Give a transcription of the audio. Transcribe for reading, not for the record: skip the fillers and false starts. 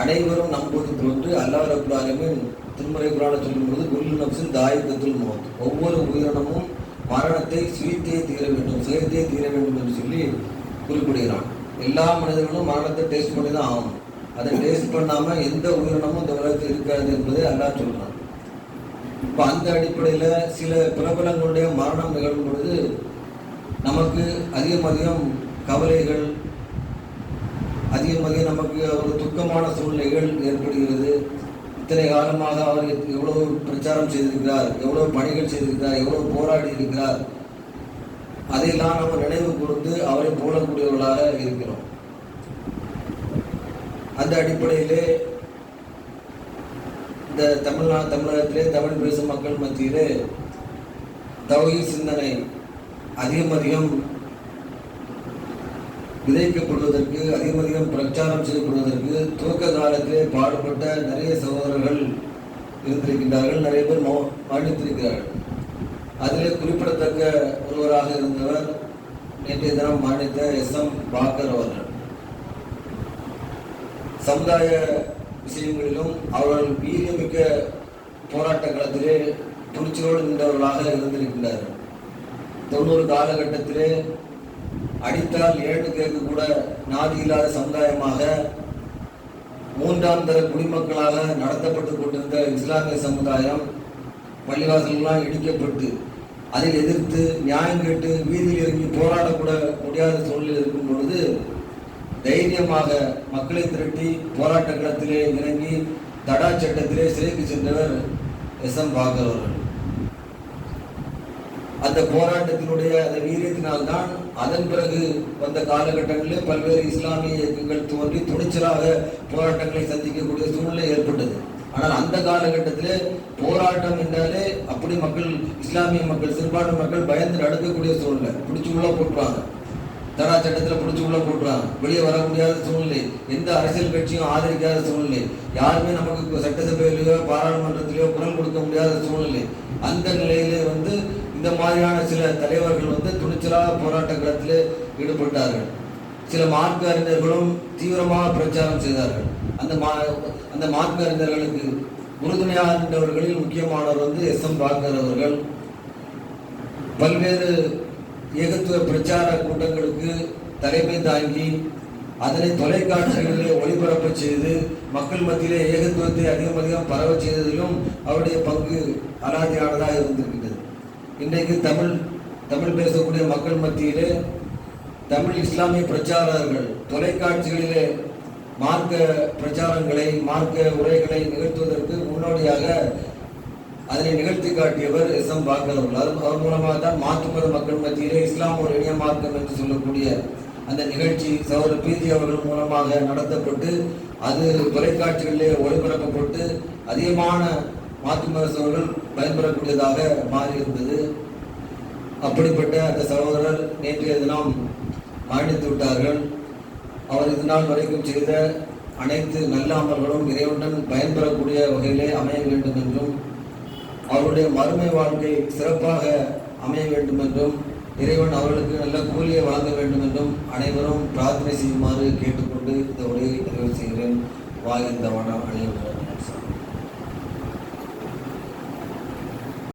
அனைவரும் நம்புவது போன்று அல்லாஹ் ரப்பல் ஆலமீன் திருமறை குர்ஆனில் சொல்லும்போது குல்லு நஃப்ஸின் தாயிகத்துல் மௌத், ஒவ்வொரு உயிரினமும் மரணத்தை சுவைத்தே தீர வேண்டும் என்று சொல்லி குறிப்பிடுகிறான். எல்லா மனிதர்களும் மரணத்தை டேஸ்ட் பண்ணி தான் ஆகும். அதை டேஸ்ட் பண்ணாமல் எந்த உயிரினமும் இந்த உலகத்தில் இருக்காது என்பதை அல்லாஹ் சொல்கிறான். இப்போ அந்த அடிப்படையில் சில பிரபலங்களுடைய மரணம் நிகழும் பொழுது நமக்கு அதிகம் கவலைகள், அதிகம் நமக்கு ஒரு துக்கமான சூழ்நிலைகள் ஏற்படுகிறது. இத்தனை காலமாக அவர் எவ்வளவு பிரச்சாரம் செய்திருக்கிறார், எவ்வளவு பணிகள் செய்திருக்கிறார், எவ்வளவு போராடி இருக்கிறார், அதையெல்லாம் நம்ம நினைவு கூர்ந்து அவரை போலக்கூடியவர்களாக இருக்கிறோம். அந்த அடிப்படையிலே இந்த தமிழகத்திலே தமிழ் பேசும் மக்கள் மத்தியிலே தௌஹீத் சிந்தனை அதிகம் விதைக்கப்படுவதற்கு, அதிகம் பிரச்சாரம் செய்யப்படுவதற்கு துவக்க காலத்திலே பாடுபட்ட நிறைய சகோதரர்கள் இருந்திருக்கின்றார்கள், நிறைய பேர் மரணித்திருக்கிறார்கள். அதிலே குறிப்பிடத்தக்க ஒருவராக இருந்தவர் நேற்றைய தினம் மரணித்த எஸ்.எம். பாக்கர் அவர்கள். சமுதாய விஷயங்களிலும் அவர்கள் வீரியமிக்க போராட்ட களத்திலே துணிச்சலோடு நின்றவர்களாக இருந்திருக்கின்றார்கள். 90 காலகட்டத்திலே அடித்தால் ஏழு கேட்க கூட நாதி இல்லாத சமுதாயமாக, மூன்றாம் தர குடிமக்களாக நடத்தப்பட்டு கொண்டிருந்த இஸ்லாமிய சமுதாயம் பள்ளிவாசல்களால் இடிக்கப்பட்டு அதில் எதிர்த்து நியாயம் கேட்டு வீதியில் இறங்கி போராடக்கூட முடியாத சூழ்நிலை இருக்கும் பொழுது தைரியமாக மக்களை திரட்டி போராட்ட களத்திலே இறங்கி தடா சட்டத்திலே சிறைக்கு சென்றவர் எஸ்.எம். பாக்கர் அவர்கள். அந்த போராட்டத்தினுடைய அந்த வீரியத்தினால்தான் அதன் பிறகு வந்த காலகட்டங்களில் பல்வேறு இஸ்லாமிய இயக்கங்கள் தோன்றி துணிச்சலாக போராட்டங்களை சந்திக்கக்கூடிய சூழ்நிலை ஏற்பட்டது. ஆனால் அந்த காலகட்டத்திலே போராட்டம் என்றாலே அப்படி மக்கள், இஸ்லாமிய மக்கள், சிறுபான்மை மக்கள் பயந்து நடக்கக்கூடிய சூழ்நிலை. பிடிச்சி உள்ள போட்டுருவாங்க, தடா சட்டத்தில் பிடிச்சி உள்ள போட்டுருவாங்க, வெளியே வர முடியாத சூழ்நிலை, எந்த அரசியல் கட்சியும் ஆதரிக்காத சூழ்நிலை, யாருமே நமக்கு சட்டசபையிலேயோ பாராளுமன்றத்திலேயோ குரல் கொடுக்க முடியாத சூழ்நிலை. அந்த நிலையிலே இந்த மாதிரியான சில தலைவர்கள் துணிச்சலாக போராட்ட களத்தில் ஈடுபட்டார்கள். சில மார்க்க அறிஞர்களும் தீவிரமாக பிரச்சாரம் செய்தார்கள். அந்த மார்க்க அறிஞர்களுக்கு உறுதுணையாக இருந்தவர்களில் முக்கியமானவர் எஸ்.எம். பாக்கர் அவர்கள். பல்வேறு ஏகத்துவ பிரச்சார கூட்டங்களுக்கு தலைமை தாங்கி அதனை தொலைக்காட்சிகளிலே ஒளிபரப்ப செய்து மக்கள் மத்தியிலே ஏகத்துவத்தை அதிகம் பரவ செய்ததிலும் அவருடைய பங்கு அலாதியானதாக இருந்திருக்கின்றது. இன்றைக்கு தமிழ் பேசக்கூடிய மக்கள் மத்தியிலே தமிழ் இஸ்லாமிய பிரச்சாரர்கள் தொலைக்காட்சிகளிலே மார்க்க பிரச்சாரங்களை, மார்க்க உரைகளை நிகழ்த்துவதற்கு முன்னோடியாக அதனை நிகழ்த்தி காட்டியவர் எஸ்.எம். பாக்கர் அவர்கள். அவர் மூலமாக தான் மாற்று மத மக்கள் மத்தியிலே இஸ்லாம் ஒரு இணைய மார்க்கம் என்று சொல்லக்கூடிய அந்த நிகழ்ச்சி சகோதரர் பிஜி அவர்கள் மூலமாக நடத்தப்பட்டு அது தொலைக்காட்சிகளிலே ஒளிபரப்பப்பட்டு அதிகமான மாற்று மத சகோதரர்கள் பயன்பெறக்கூடியதாக மாறியிருந்தது. அப்படிப்பட்ட அந்த சகோதரர் நேற்றைய தினம் மரணித்து விட்டார்கள். அவர் இது நாள் வரைக்கும் செய்த அனைத்து நல்ல அமல்களும் இறைவனுடன் பயன்பெறக்கூடிய வகையிலே அமைய வேண்டும் என்றும், அவருடைய மறுமை வாழ்க்கை சிறப்பாக அமைய வேண்டும் என்றும், இறைவன் அவர்களுக்கு நல்ல கூலியை வழங்க வேண்டும் என்றும் அனைவரும் பிரார்த்தனை செய்யுமாறு கேட்டுக்கொண்டு இந்த உரையை நிறைவு செய்கிறேன். வாய்ந்தவன அனைவரும்.